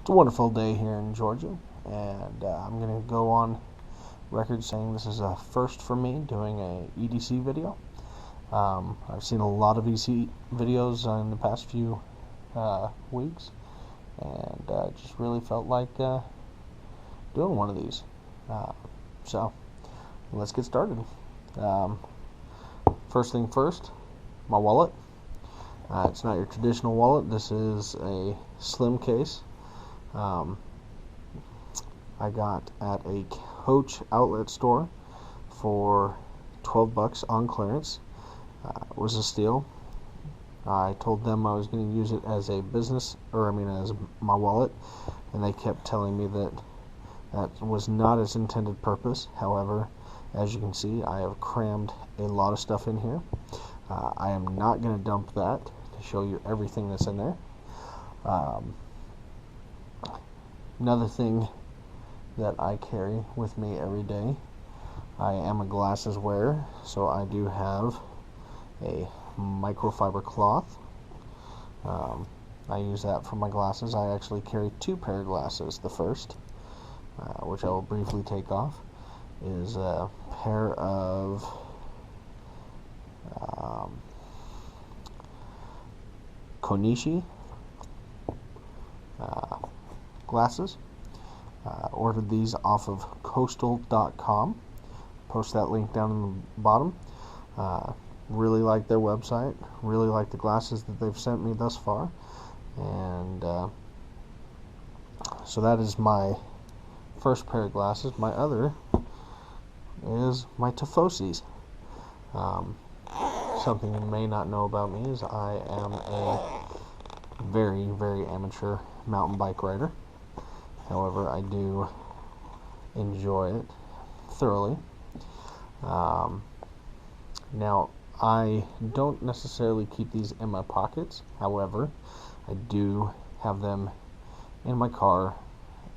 It's a wonderful day here in Georgia, and I'm going to go on record saying this is a first for me doing a EDC video. I've seen a lot of EDC videos in the past few weeks, and just really felt like doing one of these. So let's get started. First thing first, my wallet. It's not your traditional wallet. This is a slim case. I got at a Coach outlet store for $12 on clearance. It was a steal. I told them I was going to use it as a business, as my wallet, and they kept telling me that that was not its intended purpose. However, as you can see, I have crammed a lot of stuff in here. I am not going to dump that to show you everything that's in there. Another thing that I carry with me every day, I am a glasses wearer, so I do have a microfiber cloth. I use that for my glasses. I actually carry two pair of glasses. The first, which I will briefly take off, is a pair of Konishi glasses. Ordered these off of coastal.com. Post that link down in the bottom. Really like their website. Really like the glasses that they've sent me thus far. And so that is my first pair of glasses. My other is my Tifosis. Something you may not know about me is I am a very, very amateur mountain bike rider. However, I do enjoy it thoroughly. Now, I don't necessarily keep these in my pockets. However, I do have them in my car,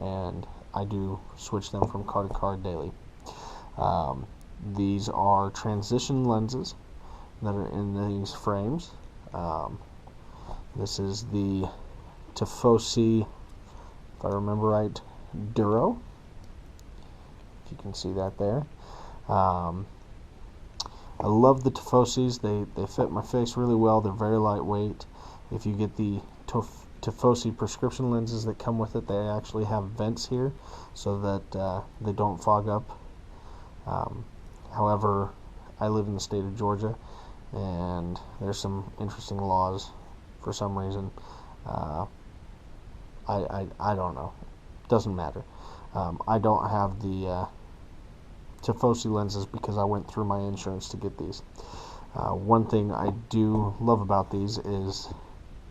and I do switch them from car to car daily. These are transition lenses that are in these frames. This is the Tifosi, if I remember right, Duro. If you can see that there. I love the Tifosis. They fit my face really well. They're very lightweight. If you get the Tifosi prescription lenses that come with it, they actually have vents here so that they don't fog up. However, I live in the state of Georgia, and there's some interesting laws for some reason. I don't know. Doesn't matter. I don't have the Tifosi lenses because I went through my insurance to get these. One thing I do love about these is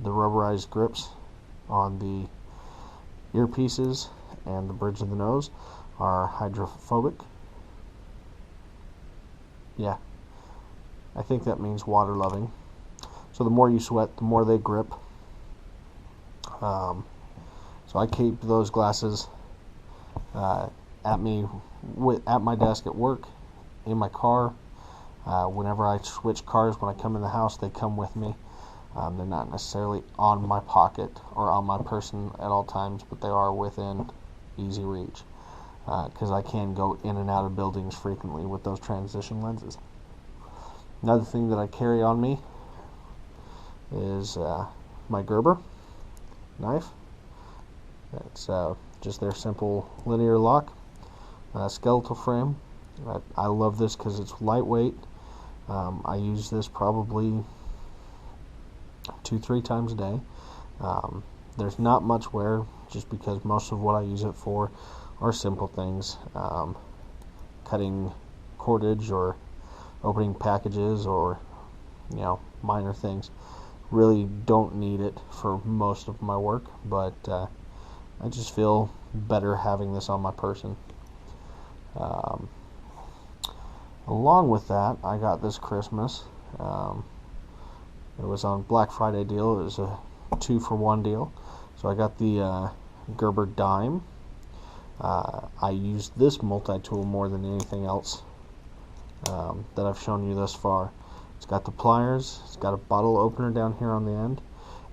the rubberized grips on the earpieces and the bridge of the nose are hydrophobic. Yeah, I think that means water loving. So the more you sweat, the more they grip. So I keep those glasses at my desk at work, in my car. Whenever I switch cars, when I come in the house, they come with me. They're not necessarily on my pocket or on my person at all times, but they are within easy reach, because I can go in and out of buildings frequently with those transition lenses. Another thing that I carry on me is my Gerber Knife. It's just their simple linear lock skeletal frame. I love this because it's lightweight. I use this probably 2-3 times a day. There's not much wear, just because most of what I use it for are simple things, cutting cordage or opening packages, or minor things. Really don't need it for most of my work, but I just feel better having this on my person. Along with that, I got this Christmas. It was on Black Friday deal. It was a 2-for-1 deal. So I got the Gerber Dime. I use this multi-tool more than anything else that I've shown you thus far. It's got the pliers. It's got a bottle opener down here on the end.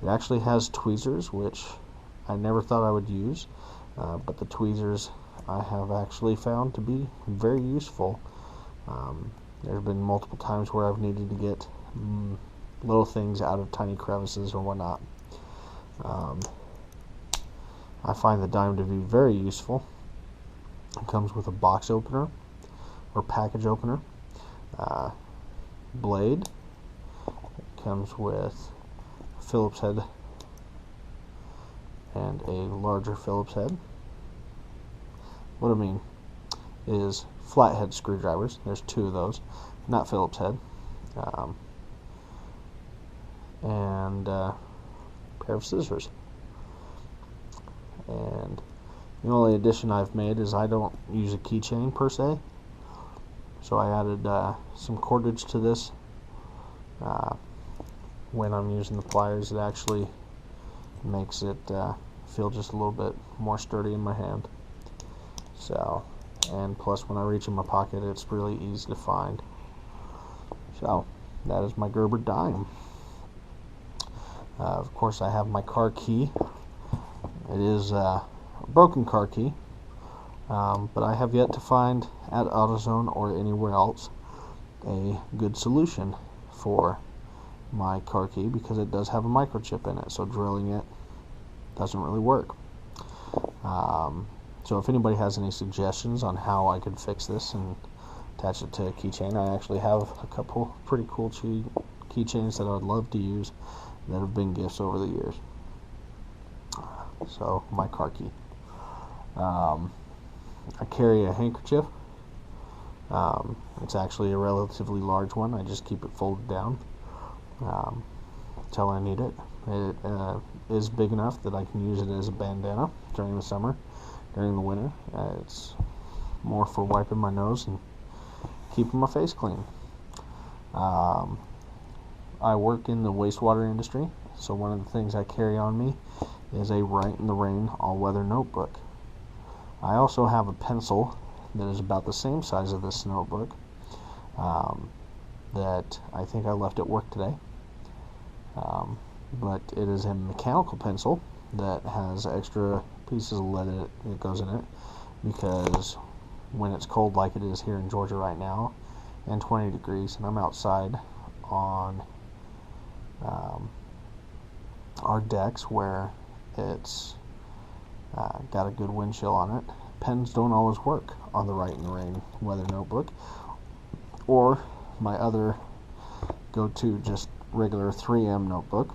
It actually has tweezers, which I never thought I would use, but the tweezers I have actually found to be very useful. There's been multiple times where I've needed to get little things out of tiny crevices or whatnot. I find the dime to be very useful. It comes with a box opener or package opener, blade. It comes with a Phillips head and a larger Phillips head. What I mean is flathead screwdrivers. There's 2 of those, not Phillips head. And a pair of scissors. And the only addition I've made is I don't use a keychain per se, so I added some cordage to this. When I'm using the pliers, it actually makes it feel just a little bit more sturdy in my hand. So, and plus when I reach in my pocket, it's really easy to find. So that is my Gerber dime. Of course, I have my car key. It is a broken car key, but I have yet to find at AutoZone or anywhere else a good solution for my car key, because it does have a microchip in it, so drilling it doesn't really work. So if anybody has any suggestions on how I could fix this and attach it to a keychain, I actually have a couple pretty cool keychains that I would love to use that have been gifts over the years. So my car key. I carry a handkerchief. It's actually a relatively large one. I just keep it folded down until I need it. It is big enough that I can use it as a bandana during the summer. During the winter, it's more for wiping my nose and keeping my face clean. I work in the wastewater industry, so one of the things I carry on me is a Rite in the Rain all-weather notebook. I also have a pencil that is about the same size as this notebook that I think I left at work today. But it is a mechanical pencil that has extra pieces of lead that goes in it, because when it's cold like it is here in Georgia right now and 20 degrees and I'm outside on our decks where it's got a good wind chill on it, pens don't always work on the Rite in the Rain weather notebook, or my other go-to just regular 3M notebook.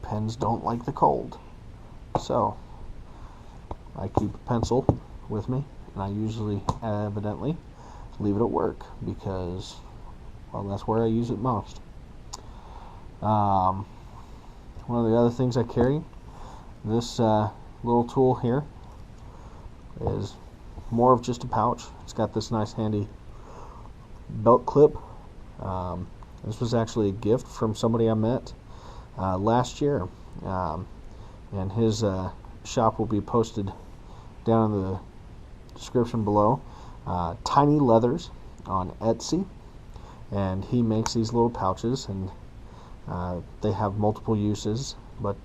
Pens don't like the cold, so I keep a pencil with me, and I usually evidently leave it at work because, well, that's where I use it most. One of the other things I carry, this little tool here, is more of just a pouch. It's got this nice handy belt clip. This was actually a gift from somebody I met last year, and his shop will be posted down in the description below. Tiny Leathers on Etsy, and he makes these little pouches, and they have multiple uses, but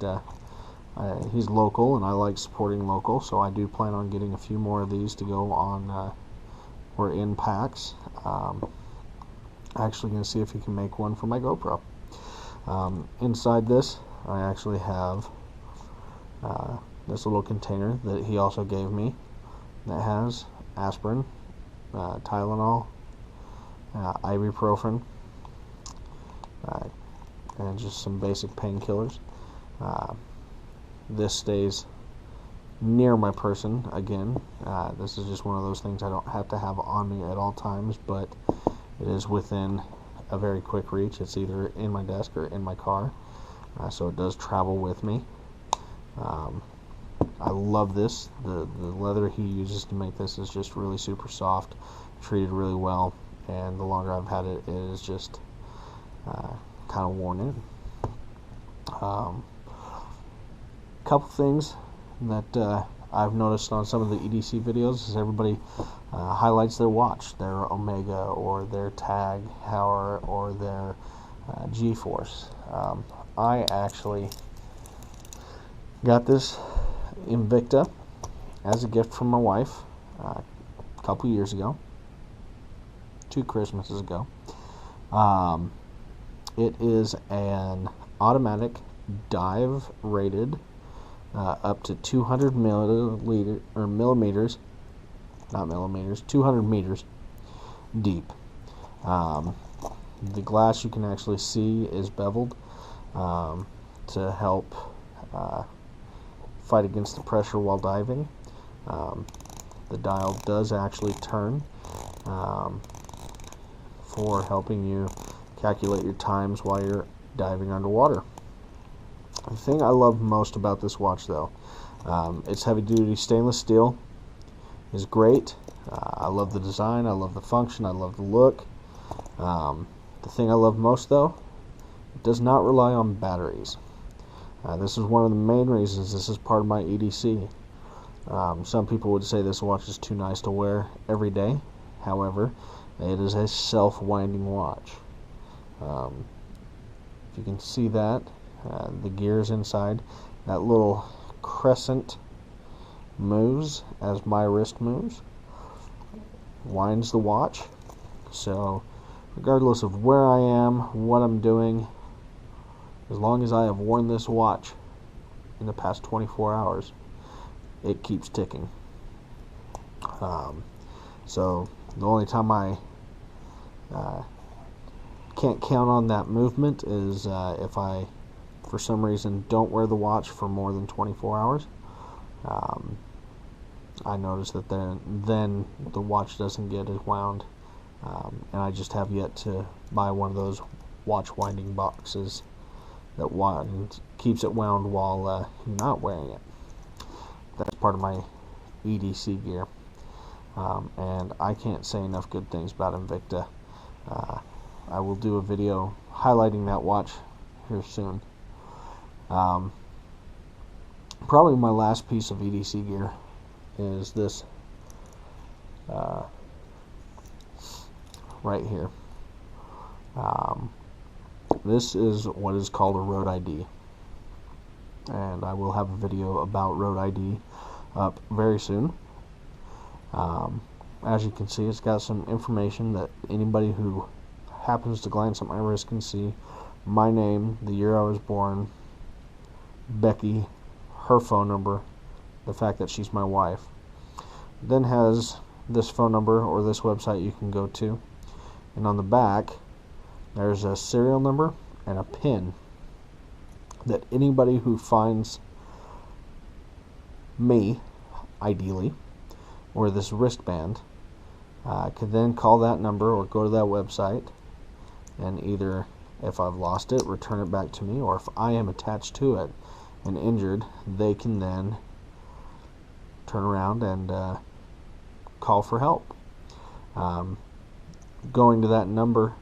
he's local and I like supporting local, so I do plan on getting a few more of these to go on or in packs. Actually going to see if he can make one for my GoPro. Inside this I actually have this little container that he also gave me that has aspirin, Tylenol, ibuprofen, and just some basic painkillers. This stays near my person again. This is just one of those things I don't have to have on me at all times, but it is within a very quick reach. It's either in my desk or in my car, so it does travel with me. I love this. The leather he uses to make this is just really super soft, treated really well, and the longer I've had it, it is just kind of worn in. Couple things that I've noticed on some of the EDC videos is everybody highlights their watch, their Omega or their Tag Heuer or their G-Force. I actually Got this Invicta as a gift from my wife a couple years ago, 2 Christmases ago. It is an automatic dive rated up to 200 millimeters, not millimeters, 200 meters deep. The glass you can actually see is beveled to help fight against the pressure while diving. The dial does actually turn for helping you calculate your times while you're diving underwater. The thing I love most about this watch, though, its heavy-duty stainless steel is great. I love the design, I love the function, I love the look. The thing I love most, though, it does not rely on batteries. This is one of the main reasons this is part of my EDC. Some people would say this watch is too nice to wear every day. However, it is a self-winding watch. If you can see that, the gears inside, that little crescent moves as my wrist moves, winds the watch. So regardless of where I am, what I'm doing, as long as I have worn this watch in the past 24 hours, it keeps ticking. So the only time I can't count on that movement is if I, for some reason, don't wear the watch for more than 24 hours. I notice that then the watch doesn't get as wound, and I just have yet to buy one of those watch winding boxes that keeps it wound while you're not wearing it. That's part of my EDC gear, and I can't say enough good things about Invicta. I will do a video highlighting that watch here soon. Probably my last piece of EDC gear is this right here. This is what is called a road ID, and I will have a video about road ID up very soon. As you can see, it's got some information that anybody who happens to glance at my wrist can see: my name, the year I was born, Becky, her phone number, the fact that she's my wife. Then has this phone number or this website you can go to, and on the back there's a serial number and a pin that anybody who finds me, ideally, or this wristband, could then call that number or go to that website, and either, if I've lost it, return it back to me, or if I am attached to it and injured, they can then turn around and call for help. Going to that number,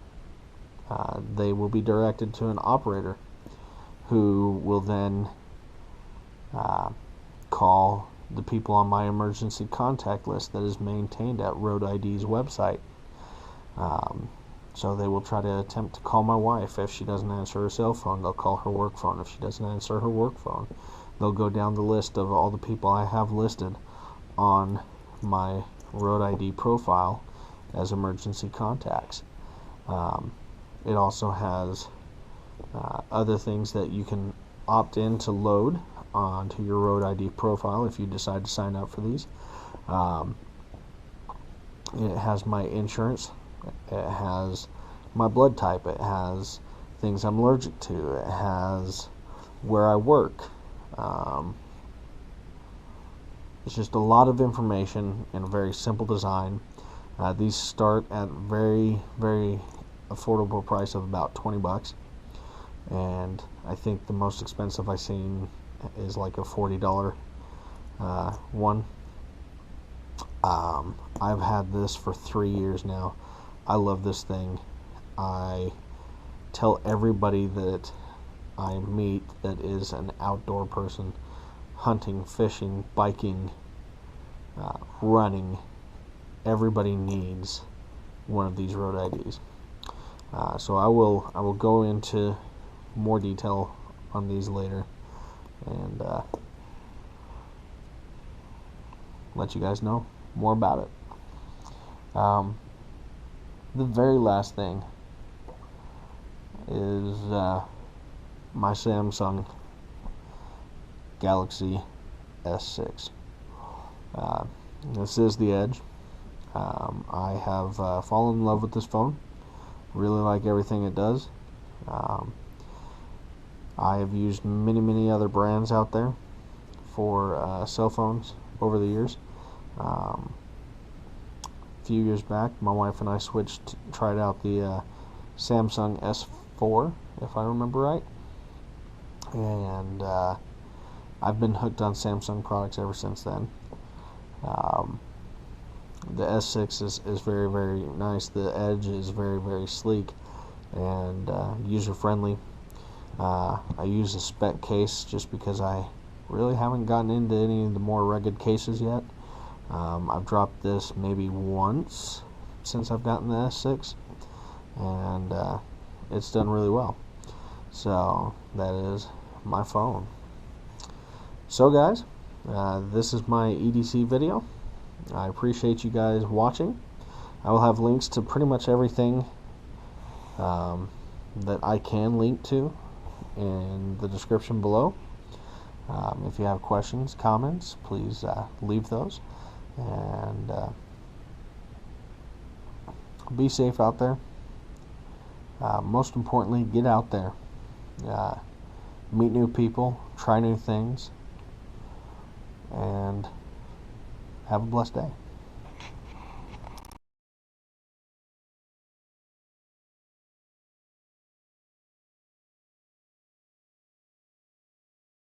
they will be directed to an operator who will then call the people on my emergency contact list that is maintained at Road ID's website. So they will try to attempt to call my wife. If she doesn't answer her cell phone, they'll call her work phone. If she doesn't answer her work phone, they'll go down the list of all the people I have listed on my Road ID profile as emergency contacts. It also has other things that you can opt in to load onto your Road ID profile if you decide to sign up for these. It has my insurance, it has my blood type, it has things I'm allergic to, it has where I work. It's just a lot of information in a very simple design. These start at very, very affordable price of about 20 bucks, and I think the most expensive I've seen is like a $40 one. I've had this for 3 years now. I love this thing. I tell everybody that I meet that is an outdoor person, hunting, fishing, biking, running, everybody needs one of these Road IDs. So I will go into more detail on these later, and let you guys know more about it. The very last thing is my Samsung Galaxy S6. This is the Edge. I have fallen in love with this phone. Really like everything it does. I have used many other brands out there for cell phones over the years. A few years back, my wife and I tried out the Samsung S4, if I remember right, and I've been hooked on Samsung products ever since then. The S6 is very nice. The Edge is very sleek and user friendly. I use a spec case just because I really haven't gotten into any of the more rugged cases yet. I've dropped this maybe once since I've gotten the S6, and it's done really well. So that is my phone. So guys, this is my EDC video. I appreciate you guys watching. I will have links to pretty much everything that I can link to in the description below. If you have questions, comments, please leave those. And be safe out there. Most importantly, get out there. Meet new people, try new things, and have a blessed day.